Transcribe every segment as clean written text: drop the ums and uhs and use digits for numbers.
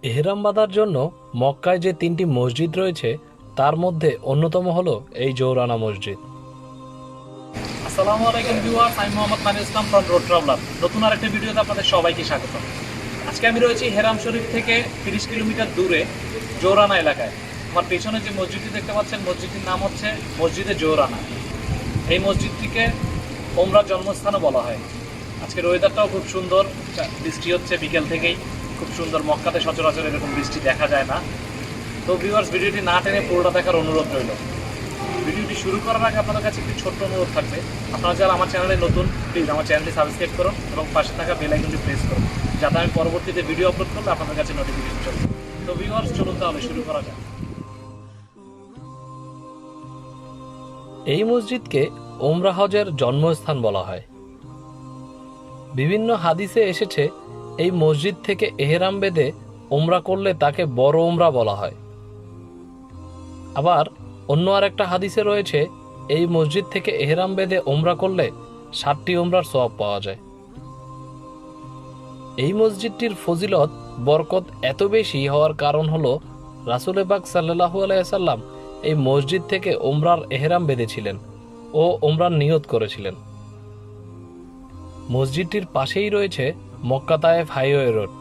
এহরাম বাঁধার জন্য মক্কায় যে তিনটি মসজিদ রয়েছে তার মধ্যে অন্যতম হলো এই জৌরানা মসজিদ। আসসালামু আলাইকুম ভিউয়ার্স, আমি মোহাম্মদ মানির ইসলাম ফ্রম রোড ট্রাভেলার। নতুন আরেকটা ভিডিওতে আপনাদের সবাইকে স্বাগত। আজকে আমি রয়েছি হেরাম শরীফ থেকে 30 কিলোমিটার দূরে জৌরানা এলাকায়। আমার পেছনে যে মসজিদটি দেখতে পাচ্ছেন, মসজিদটির নাম হচ্ছে মসজিদে জৌরানা। এই মসজিদটিকে ওমরার জন্মস্থানও বলা হয়। আজকের ওয়েদারটাও খুব সুন্দর, বৃষ্টি হচ্ছে বিকেল থেকেই, খুব সুন্দর। মক্কাতে সচরাচর এরকম বৃষ্টি দেখা যায় না। তো ভিউয়ার্স, ভিডিওটি না টেনে পুরোটা দেখার অনুরোধ রইল। ভিডিওটি শুরু করার আগে আপনাদের কাছে একটি ছোট্ট অনুরোধ থাকবে, আপনারা যারা আমার চ্যানেলে নতুন, প্লিজ আমার চ্যানেলটি সাবস্ক্রাইব করুন এবং পাশে থাকা বেল আইকনটি প্রেস করুন, যাতে আমি পরবর্তীতে ভিডিও আপলোড করলে আপনাদের কাছে নোটিফিকেশন চলবে। তো ভিউয়ার্স, চলুন তাহলে শুরু করা যাক। এই মসজিদকে ওমরা হজের জন্মস্থান বলা হয়। বিভিন্ন হাদিসে এসেছে এই মসজিদ থেকে এহরাম বেঁধে ওমরা করলে তাকে বড় ওমরা বলা হয়। আবার অন্য আরেকটা হাদিসে রয়েছে এই মসজিদ থেকে এহরাম বেঁধে ওমরা করলে 7টি ওমরার সওয়াব পাওয়া যায়। এই মসজিদটির ফজিলত বরকত এত বেশি হওয়ার কারণ হলো রাসূল পাক সাল্লাল্লাহু আলাইহি সাল্লাম এই মসজিদ থেকে ওমরার এহরাম বেঁধেছিলেন ও ওমরার নিয়ত করেছিলেন। মসজিদটির পাশেই রয়েছে মক্কা তায়েফ হাইওয়ে রোড।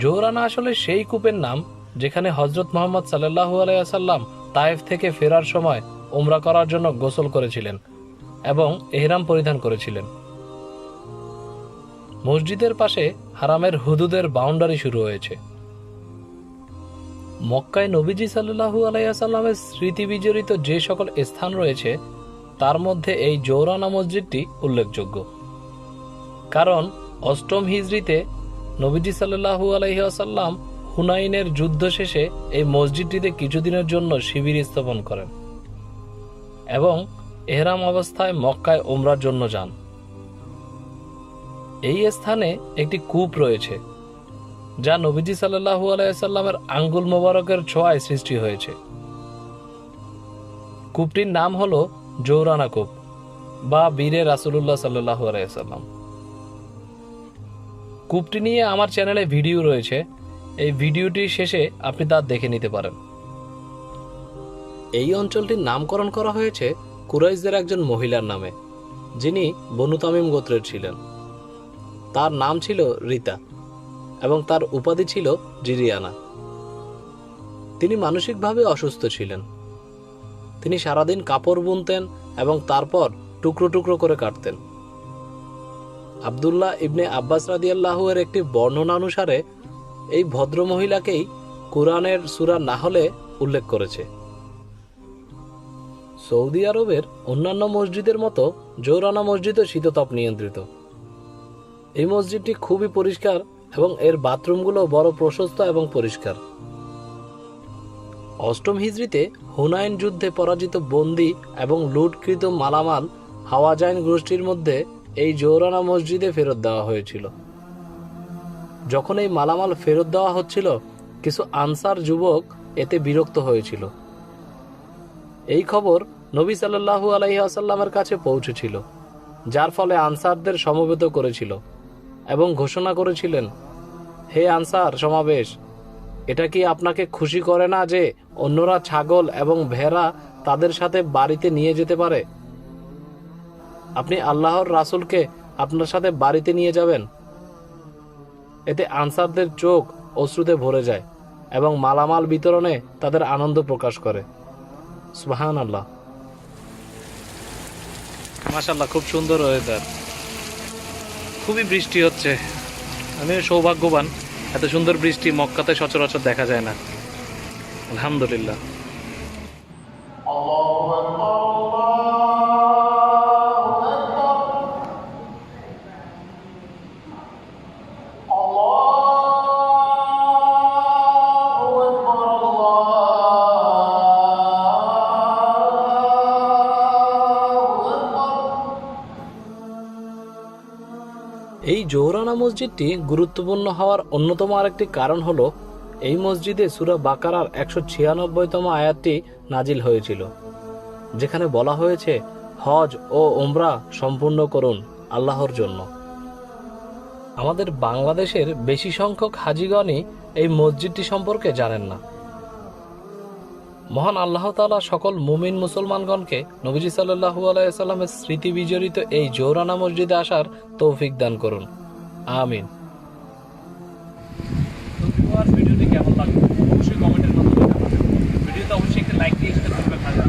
জৌরানা আসলে সেই কূপের নাম যেখানে হযরত মুহাম্মদ সাল্লাল্লাহু আলাইহি সাল্লাম তায়েফ থেকে ফেরার সময় ওমরা করার জন্য গোসল করেছিলেন এবং এহরাম পরিধান করেছিলেন। মসজিদের পাশে হারামের হুদুদের বাউন্ডারি শুরু হয়েছে। মক্কায় নবীজি সাল্লাল্লাহু আলাইহি সাল্লামের স্মৃতি বিজড়িত যে সকল স্থান রয়েছে তার মধ্যে এই জৌরানা মসজিদটি উল্লেখযোগ্য। কারণ 8ম হিজরিতে নবীজি সাল্লাল্লাহু আলাইহি ওয়াসাল্লাম হুনাইনের যুদ্ধ শেষে এই মসজিদটিতে কিছুদিনের জন্য শিবির স্থাপন করেন এবং এহরাম অবস্থায় মক্কায় ওমরার জন্য যান। এই স্থানে একটি কূপ রয়েছে যা নবীজি সাল্লাল্লাহু আলাইহি সাল্লামের আঙ্গুল মোবারকের ছোঁয়ায় সৃষ্টি হয়েছে। কূপটির নাম হলো জৌরানা কূপ বা বীরে রাসূলুল্লাহ সাল্লাল্লাহু আলাইহি সাল্লাম। কূপটি নিয়ে আমার চ্যানেলে ভিডিও রয়েছে, এই ভিডিওটির শেষে আপনি তা দেখে নিতে পারেন। এই অঞ্চলটির নামকরণ করা হয়েছে কুরাইশদের একজন মহিলার নামে, যিনি বনু তামিম গোত্রের ছিলেন। তার নাম ছিল রিতা এবং তার উপাধি ছিল জিরিয়ানা। তিনি মানসিকভাবে অসুস্থ ছিলেন। তিনি সারাদিন কাপড় বুনতেন এবং তারপর টুকরো টুকরো করে কাটতেন। আব্দুল্লাহ ইবনে আব্বাস রাদিয়াল্লাহু এর একটি বর্ণনা অনুসারে এই ভদ্র মহিলাকেই কুরআনের সূরা নাহলে উল্লেখ করেছে। সৌদি আরবের অন্যান্য মসজিদের মতো জৌরানা মসজিদও শীততাপ নিয়ন্ত্রিত। এই মসজিদটি খুবই পরিষ্কার এবং এর বাথরুমগুলো বড় প্রশস্ত এবং পরিষ্কার। 8ম হিজরিতে হুনাইন যুদ্ধে পরাজিত বন্দী এবং লুটকৃত মালামাল হাওয়াজাইন গোষ্ঠীর মধ্যে এই জৌরানা মসজিদে ফেরত দেওয়া হয়েছিল। যখন এই মালামাল ফেরত দেওয়া হচ্ছিল, কিছু আনসার যুবক এতে বিরক্ত হয়েছিল। এই খবর নবী সাল্লাল্লাহু আলাইহি ওয়াসাল্লামের কাছে পৌঁছেছিল, যার ফলে আনসারদের সমবেত করেছিল এবং ঘোষণা করেছিলেন, হে আনসার সমাবেশ, এটা কি আপনাকে খুশি করে না যে অন্যরা ছাগল এবং ভেড়া তাদের সাথে বাড়িতে নিয়ে যেতে পারে? আপনি আল্লাহর রাসূলকে আপনার সাথে বাড়িতে নিয়ে যাবেন। এতে আনসারদের চোখ অশ্রুতে ভরে যায় এবং মালামাল বিতরণে তাদের আনন্দ প্রকাশ করে। সুবহানাল্লাহ। মাশাআল্লাহ, খুব সুন্দর ওয়েদার, খুবই বৃষ্টি হচ্ছে। আমি সৌভাগ্যবান, এত সুন্দর বৃষ্টি মক্কাতে সচরাচর দেখা যায় না। আলহামদুলিল্লাহ। এই জৌরানা মসজিদটি গুরুত্বপূর্ণ হওয়ার অন্যতম আরেকটি কারণ হলো এই মসজিদে সূরা বাকারার 196তম আয়াতটি নাজিল হয়েছিল, যেখানে বলা হয়েছে, হজ ও উমরা সম্পূর্ণ করুন আল্লাহর জন্য। আমাদের বাংলাদেশের বেশি সংখ্যক হাজিগণই এই মসজিদটি সম্পর্কে জানেন না। মহান আল্লাহ তাআলা সকল মুমিন মুসলমানগণকে নবীজি সাল্লাল্লাহু আলাইহি সাল্লামের স্মৃতি বিজড়িত এই জোহরানা মসজিদে আসার তৌফিক দান করুন, আমিন। তো ভিউয়ার্স, ভিডিওটি কেমন লাগলো অবশ্যই কমেন্টের মাধ্যমে জানাবেন। ভিডিওতে অবশ্যই একটা লাইক দিয়ে সাথে থাকবেন।